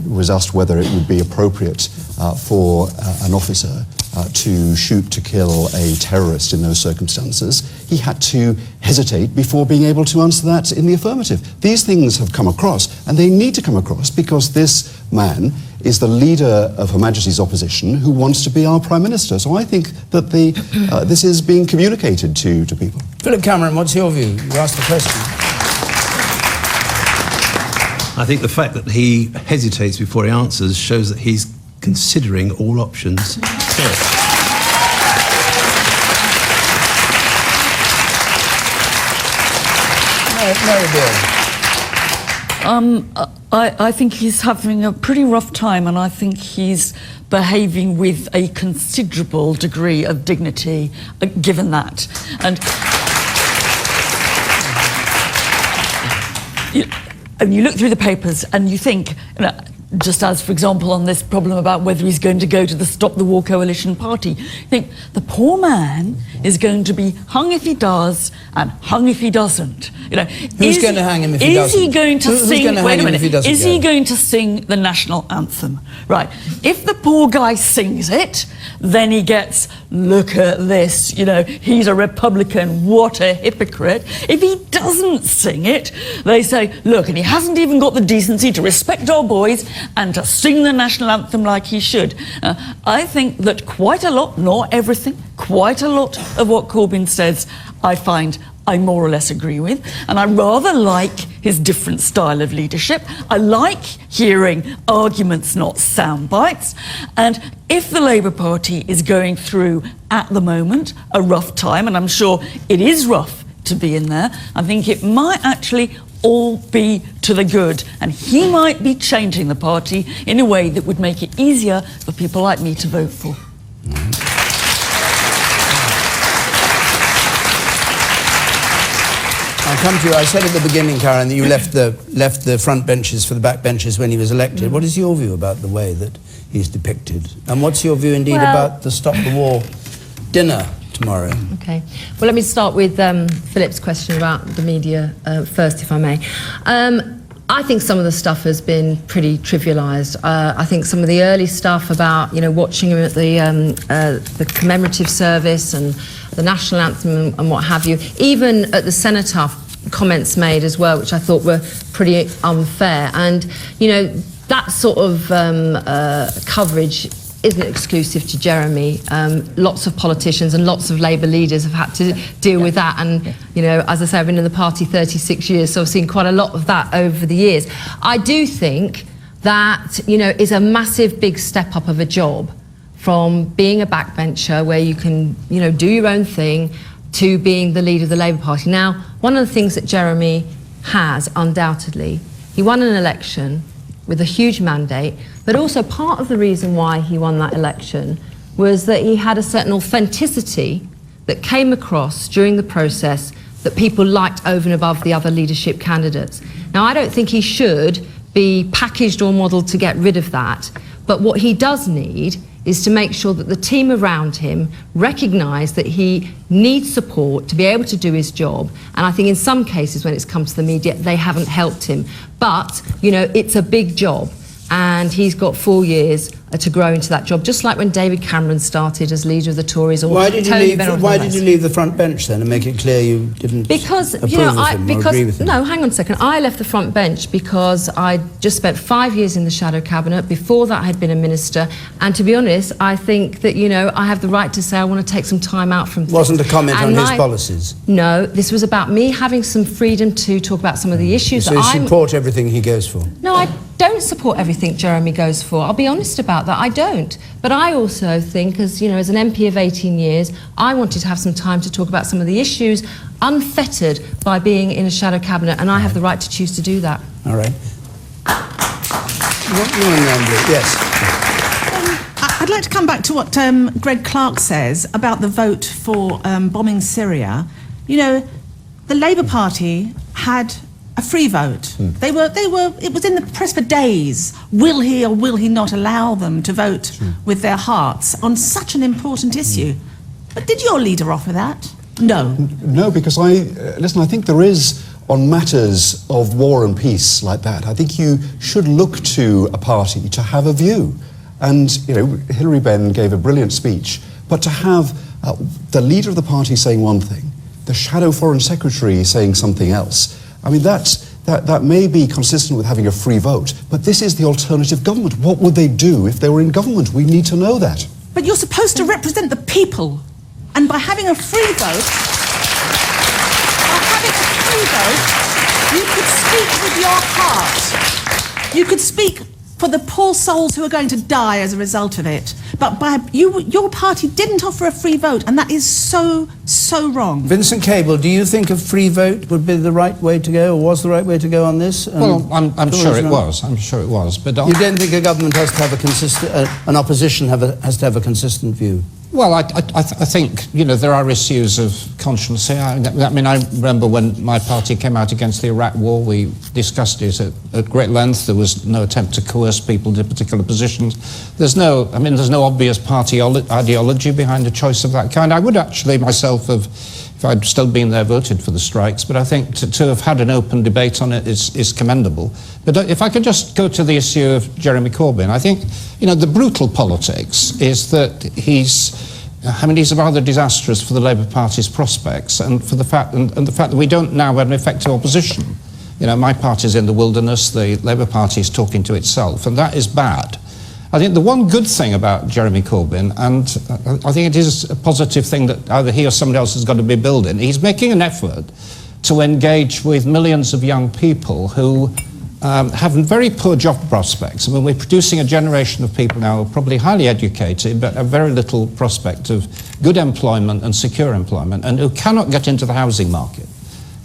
was asked whether it would be appropriate for an officer to shoot to kill a terrorist in those circumstances, he had to hesitate before being able to answer that in the affirmative. These things have come across, and they need to come across, because this man is the leader of Her Majesty's opposition who wants to be our Prime Minister. So I think that this is being communicated to people. Philip Cameron, what's your view? You asked the question. I think the fact that he hesitates before he answers shows that he's considering all options first. Mary Beard. I think he's having a pretty rough time, and I think he's behaving with a considerable degree of dignity, given that. And you look through the papers and you think, just as, for example, on this problem about whether he's going to go to the Stop the War Coalition party, you think the poor man is going to be hung if he does and hung if he doesn't. Who's going to hang him if he doesn't? Is he going to sing? Who's Wait a minute. Is he go? going to sing the national anthem? Right. If the poor guy sings it, then he gets, look at this, he's a Republican, what a hypocrite. If he doesn't sing it, they say, look, and he hasn't even got the decency to respect our boys and to sing the national anthem like he should. I think that quite a lot, not everything, quite a lot of what Corbyn says, I more or less agree with, and I rather like his different style of leadership. I like hearing arguments, not sound bites. And if the Labour Party is going through, at the moment, a rough time, and I'm sure it is rough to be in there, I think it might actually all be to the good, and he might be changing the party in a way that would make it easier for people like me to vote for. I'll come to you. I said at the beginning, Karen, that you left the front benches for the back benches when he was elected. What is your view about the way that he's depicted? And what's your view indeed about the Stop the War dinner tomorrow? Okay. Well, let me start with Philip's question about the media first, if I may. I think some of the stuff has been pretty trivialised. I think some of the early stuff about, watching him at the commemorative service and the national anthem and what have you, even at the cenotaph, comments made as well, which I thought were pretty unfair. And, that sort of coverage isn't exclusive to Jeremy. Lots of politicians and lots of Labour leaders have had to deal with that. And, as I say, I've been in the party 36 years, so I've seen quite a lot of that over the years. I do think that, is a massive, big step up of a job from being a backbencher where you can, do your own thing to being the leader of the Labour Party. Now, one of the things that Jeremy has, undoubtedly, he won an election with a huge mandate, but also part of the reason why he won that election was that he had a certain authenticity that came across during the process that people liked over and above the other leadership candidates. Now, I don't think he should be packaged or modelled to get rid of that, but what he does need is to make sure that the team around him recognise that he needs support to be able to do his job. And I think in some cases, when it's come to the media, they haven't helped him. But, it's a big job. And he's got 4 years to grow into that job, just like when David Cameron started as leader of the Tories. Or why did you leave the front bench then and make it clear you didn't approve of him or agree with him? No, hang on a second. I left the front bench because I just spent 5 years in the shadow cabinet. Before that, I had been a minister. And to be honest, I think that, I have the right to say I want to take some time out from things. Wasn't a comment on his policies? No, this was about me having some freedom to talk about some of the issues that I support everything he goes for? No, I don't support everything Jeremy goes for. I'll be honest about that. I don't. But I also think, as an MP of 18 years, I wanted to have some time to talk about some of the issues unfettered by being in a shadow cabinet, and I have the right to choose to do that. All right. Yes. I'd like to come back to what Greg Clark says about the vote for bombing Syria. The Labour Party had a free vote. It was in the press for days. Will he or will he not allow them to vote with their hearts on such an important issue? But did your leader offer that? No. No, because I think there is, on matters of war and peace like that, I think you should look to a party to have a view. And, Hilary Benn gave a brilliant speech, but to have the leader of the party saying one thing, the shadow foreign secretary saying something else, I mean, that may be consistent with having a free vote, but this is the alternative government. What would they do if they were in government? We need to know that. But you're supposed to represent the people, and by having a free vote, you could speak with your heart. You could speak for the poor souls who are going to die as a result of it. But your party didn't offer a free vote, and that is so, so wrong. Vincent Cable, do you think a free vote would be the right way to go, or was the right way to go on this? Well, I'm sure it was. I'm sure it was. But you don't think a government has to have a consistent, an opposition has to have a consistent view? Well, I think, you know, there are issues of conscience here. I mean, I remember when my party came out against the Iraq war, we discussed it at great length. There was no attempt to coerce people to particular positions. There's no obvious party ideology behind a choice of that kind. I would actually myself have, if I'd still been there, voted for the strikes, but I think to have had an open debate on it is commendable. But if I could just go to the issue of Jeremy Corbyn, I think, you know, the brutal politics is that he's rather disastrous for the Labour Party's prospects, and for the fact that we don't now have an effective opposition. You know, my party's in the wilderness, the Labour Party is talking to itself, and that is bad. I think the one good thing about Jeremy Corbyn, and I think it is a positive thing that either he or somebody else has got to be building, he's making an effort to engage with millions of young people who have very poor job prospects. I mean, we're producing a generation of people now who are probably highly educated, but have very little prospect of good employment and secure employment, and who cannot get into the housing market.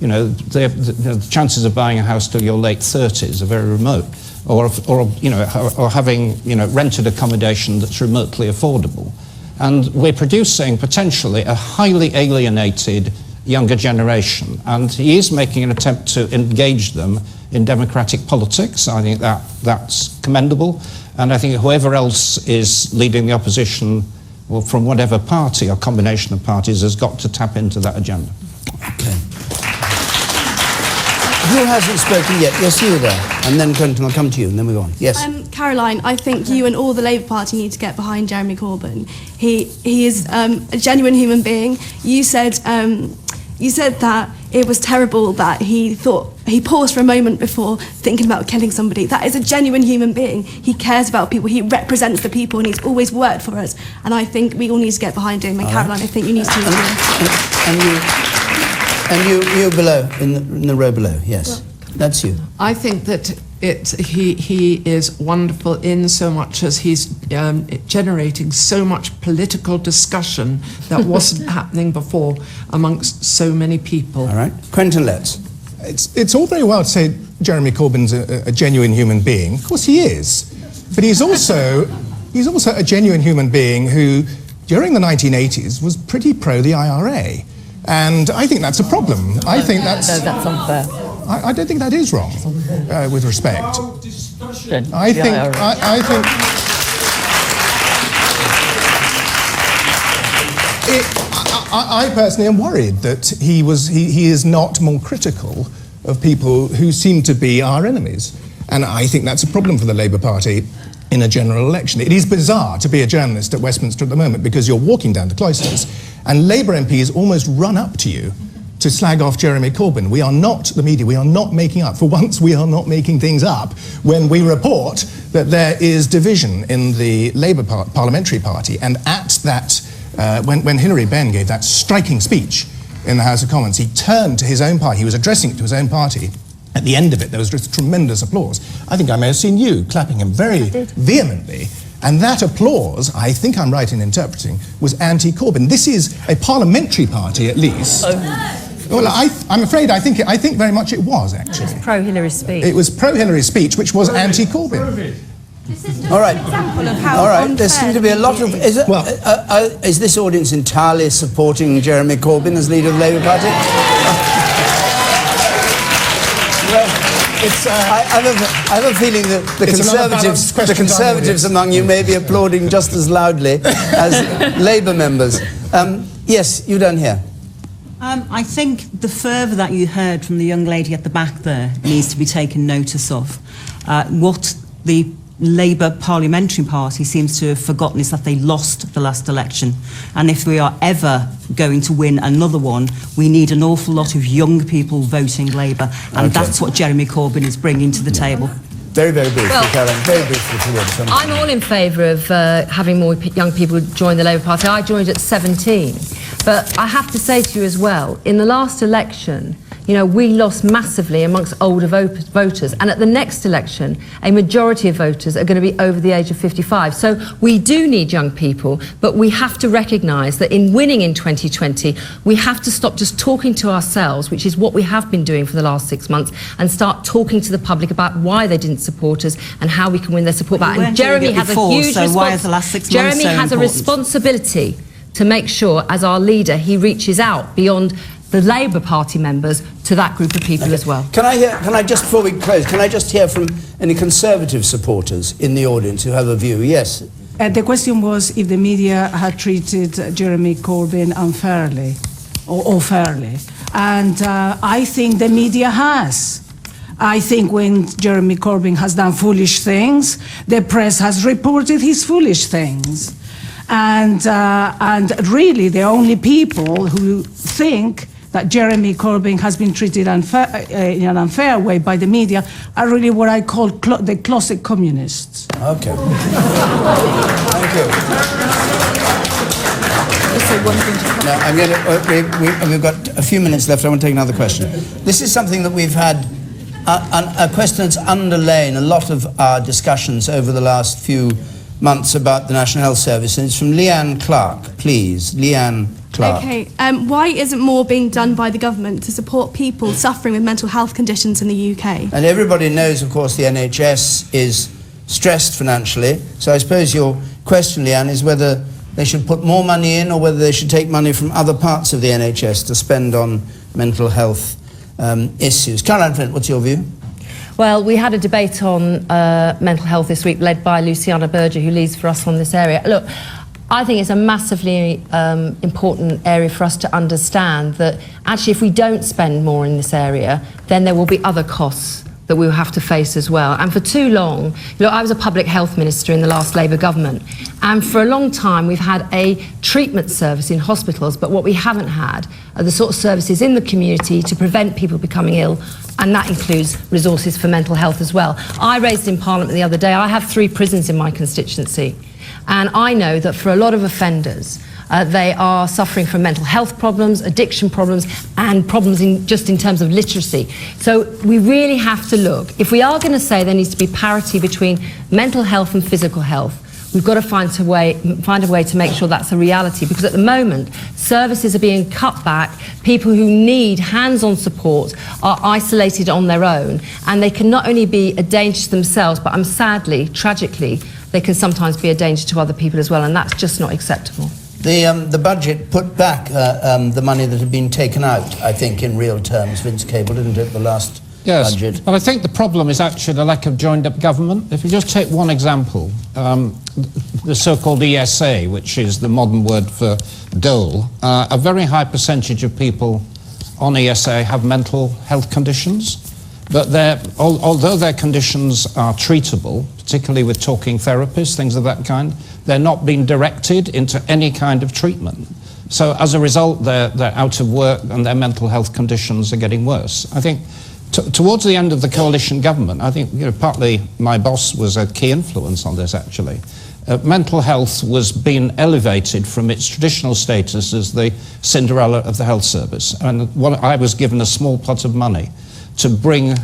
You know, the chances of buying a house till your late 30s are very remote, or having, you know, rented accommodation that's remotely affordable. And we're producing potentially a highly alienated younger generation, and he is making an attempt to engage them in democratic politics. I think that's commendable, and I think whoever else is leading the opposition, well, from whatever party or combination of parties, has got to tap into that agenda. Okay. Who hasn't spoken yet? Yes, you there. And then Quentin, I'll come to you, and then we go on. Yes. Caroline, I think you and all the Labour Party need to get behind Jeremy Corbyn. He is a genuine human being. You said that it was terrible that he paused for a moment before thinking about killing somebody. That is a genuine human being. He cares about people. He represents the people, and he's always worked for us. And I think we all need to get behind him. And Caroline, I think you need to. And you below, in the row below, yes. That's you. I think that he is wonderful in so much as he's generating so much political discussion that wasn't happening before amongst so many people. All right. Quentin Letts. It's all very well to say Jeremy Corbyn's a genuine human being. Of course he is. But he's also a genuine human being who, during the 1980s, was pretty pro the IRA. And I think that's a problem. I think that's unfair. I don't think that is wrong, with respect. I personally am worried that he is not more critical of people who seem to be our enemies. And I think that's a problem for the Labour Party in a general election. It is bizarre to be a journalist at Westminster at the moment, because you're walking down the cloisters and Labour MPs almost run up to you to slag off Jeremy Corbyn. We are not, the media, we are not making up. For once, we are not making things up when we report that there is division in the Labour parliamentary party. And at that, when Hilary Benn gave that striking speech in the House of Commons, he turned to his own party, he was addressing it to his own party. At the end of it, there was just tremendous applause. I think I may have seen you clapping him very vehemently. And that applause, I think I'm right in interpreting, was anti-Corbyn. This is a parliamentary party, at least. Well, I'm afraid I think very much it was, actually. It was pro-Hillary speech. It was pro-Hillary speech, which was anti-Corbyn. All right. All right. There seems to be a lot of. Is this audience entirely supporting Jeremy Corbyn as leader of the Labour Party? I have a feeling that the Conservatives among you may be applauding just as loudly as Labour members. Yes, you down here. I think the fervour that you heard from the young lady at the back there needs to be taken notice of. What the Labour Parliamentary Party seems to have forgotten is that they lost the last election. And if we are ever going to win another one, we need an awful lot of young people voting Labour. And that's what Jeremy Corbyn is bringing to the table. Very, very briefly, Caroline. Very briefly towards something. I'm all in favour of having more young people join the Labour Party. I joined at 17. But I have to say to you as well, in the last election, You know, we lost massively amongst older voters, and at the next election, a majority of voters are going to be over the age of 55. So we do need young people, but we have to recognise that in winning in 2020, we have to stop just talking to ourselves, which is what we have been doing for the last 6 months, and start talking to the public about why they didn't support us and how we can win their support back. And Jeremy has a huge Jeremy has a responsibility to make sure, as our leader, he reaches out beyond the Labour Party members to that group of people as well. Can I just, before we close, can I just hear from any Conservative supporters in the audience who have a view? Yes. The question was if the media had treated Jeremy Corbyn unfairly or fairly. And I think the media has. I think when Jeremy Corbyn has done foolish things, the press has reported his foolish things. And really the only people who think that Jeremy Corbyn has been treated in an unfair way by the media are really what I call the closet communists. Okay. Thank you. No, we've got a few minutes left. I want to take another question. This is something that we've had, a question that's underlain a lot of our discussions over the last few months about the National Health Service, and it's from Leanne Clark, please. Leanne Clark. Okay, why isn't more being done by the government to support people suffering with mental health conditions in the UK? And everybody knows, of course, the NHS is stressed financially, so I suppose your question, Leanne, is whether they should put more money in or whether they should take money from other parts of the NHS to spend on mental health issues. Caroline Flint, what's your view? Well, we had a debate on mental health this week led by Luciana Berger, who leads for us on this area. Look, I think it's a massively important area for us to understand that actually if we don't spend more in this area, then there will be other costs that we will have to face as well. And for too long, I was a public health minister in the last Labour government, and for a long time we've had a treatment service in hospitals, but what we haven't had are the sort of services in the community to prevent people becoming ill, and that includes resources for mental health as well. I raised in Parliament the other day, I have 3 prisons in my constituency, and I know that for a lot of offenders, they are suffering from mental health problems, addiction problems, and problems just in terms of literacy. So we really have to look. If we are going to say there needs to be parity between mental health and physical health, we've got to find a way to make sure that's a reality, because at the moment, services are being cut back. People who need hands-on support are isolated on their own, and they can not only be a danger to themselves, but sadly, tragically, they can sometimes be a danger to other people as well, and that's just not acceptable. The budget put back the money that had been taken out, I think, in real terms, Vince Cable, didn't it, the last budget? But I think the problem is actually the lack of joined-up government. If you just take one example, the so-called ESA, which is the modern word for dole, a very high percentage of people on ESA have mental health conditions, but although their conditions are treatable, particularly with talking therapists, things of that kind, they're not being directed into any kind of treatment. So as a result, they're out of work and their mental health conditions are getting worse. I think towards the end of the coalition government, I think partly my boss was a key influence on this actually. Mental health was being elevated from its traditional status as the Cinderella of the health service. And I was given a small pot of money to bring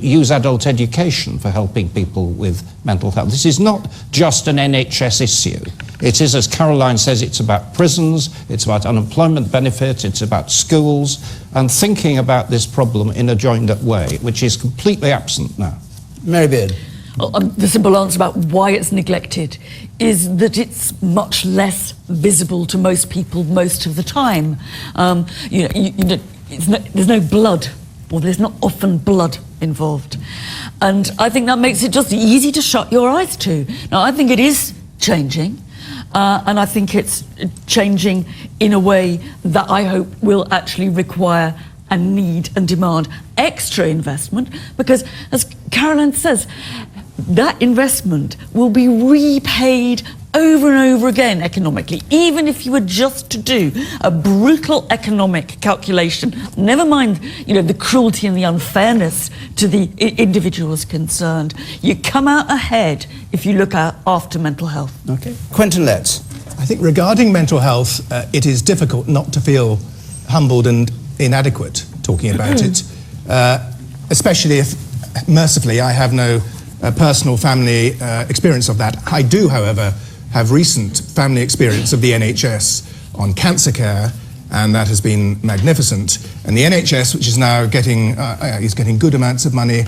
use adult education for helping people with mental health. This is not just an NHS issue. It is, as Caroline says, it's about prisons, it's about unemployment benefit, it's about schools, and thinking about this problem in a joined-up way, which is completely absent now. Mary Beard. The simple answer about why it's neglected is that it's much less visible to most people most of the time. There's no blood, or there's not often blood involved. And I think that makes it just easy to shut your eyes to. Now, I think it is changing, and I think it's changing in a way that I hope will actually require and need and demand extra investment, because, as Caroline says, that investment will be repaid over and over again economically, even if you were just to do a brutal economic calculation, never mind, the cruelty and the unfairness to the individuals concerned. You come out ahead if you look after mental health. Okay. Quentin Letts. I think regarding mental health, it is difficult not to feel humbled and inadequate talking about it, especially if, mercifully, I have no personal family experience of that. I do, however, have recent family experience of the NHS on cancer care, and that has been magnificent. And the NHS, which is now getting good amounts of money,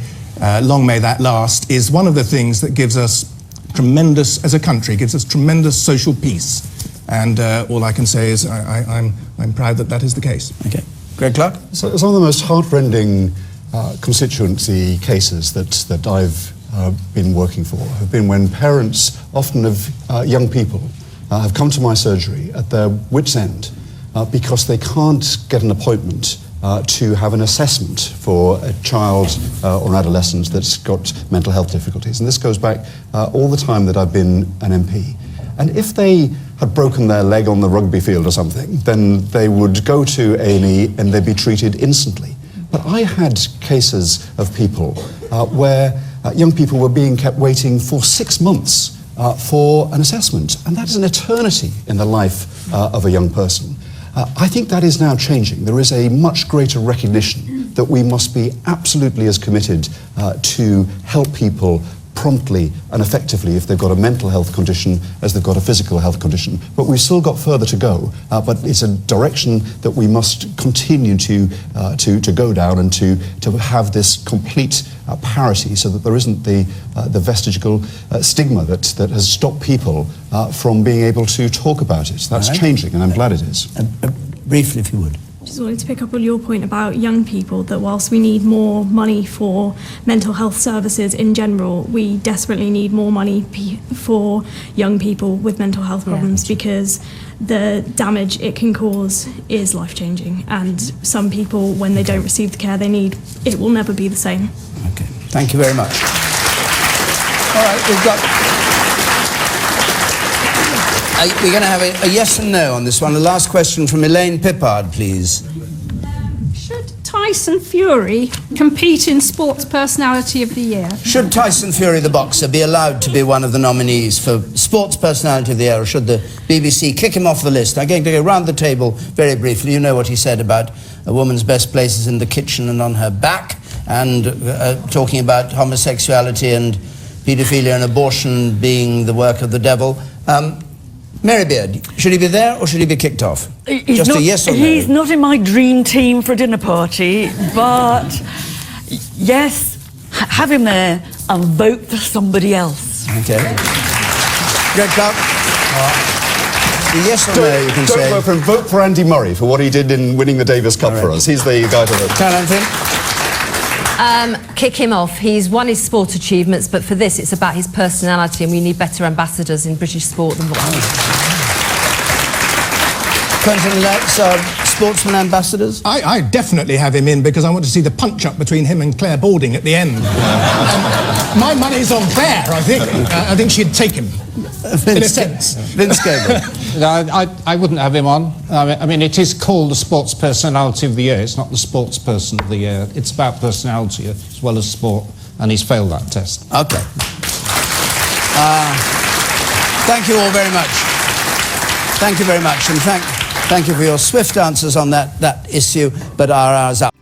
long may that last, is one of the things that gives us tremendous, as a country, gives us tremendous social peace. And all I can say is I'm proud that that is the case. Okay. Greg Clark? So some of the most heartrending constituency cases that I've been working for have been when parents, often of young people, have come to my surgery at their wits' end because they can't get an appointment to have an assessment for a child or an adolescent that's got mental health difficulties. And this goes back all the time that I've been an MP. And if they had broken their leg on the rugby field or something, then they would go to A&E and they'd be treated instantly. But I had cases of people where young people were being kept waiting for 6 months for an assessment. And that is an eternity in the life of a young person. I think that is now changing. There is a much greater recognition that we must be absolutely as committed to help people promptly and effectively if they've got a mental health condition as they've got a physical health condition. But we've still got further to go, but it's a direction that we must continue to go down and to have this complete parity so that there isn't the vestigial stigma that has stopped people from being able to talk about it. That's changing, and I'm glad it is. Briefly, if you would. Just wanted to pick up on your point about young people, that whilst we need more money for mental health services in general, we desperately need more money for young people with mental health problems, because the damage it can cause is life-changing, and some people, when they don't receive the care they need, it will never be the same. Okay, thank you very much. All right, we've got... we're going to have a yes and no on this one. The last question from Elaine Pippard, please. Should Tyson Fury compete in Sports Personality of the Year? Should Tyson Fury, the boxer, be allowed to be one of the nominees for Sports Personality of the Year, or should the BBC kick him off the list? I'm going to go round the table very briefly. You know what he said about a woman's best places in the kitchen and on her back, and talking about homosexuality and paedophilia and abortion being the work of the devil. Mary Beard, should he be there or should he be kicked off? Just a yes or no? He's not in my dream team for a dinner party, but yes, have him there and vote for somebody else. Okay. Greg Clark? Yes or no, you can say. Don't vote for him. Vote for Andy Murray for what he did in winning the Davis Cup for us. He's the guy to vote. Caroline Finn? Kick him off. He's won his sport achievements, but for this it's about his personality, and we need better ambassadors in British sport than what Quentin Letts, sportsman ambassadors? I definitely have him in because I want to see the punch-up between him and Claire Balding at the end. My money's on Claire, I think. I think she'd take him, in a sense. Vince Gable. I wouldn't have him on. I mean, it is called the Sports Personality of the Year. It's not the Sports Person of the Year. It's about personality as well as sport, and he's failed that test. Okay. Thank you all very much. Thank you very much, and thank you for your swift answers on that issue, but our hour's up.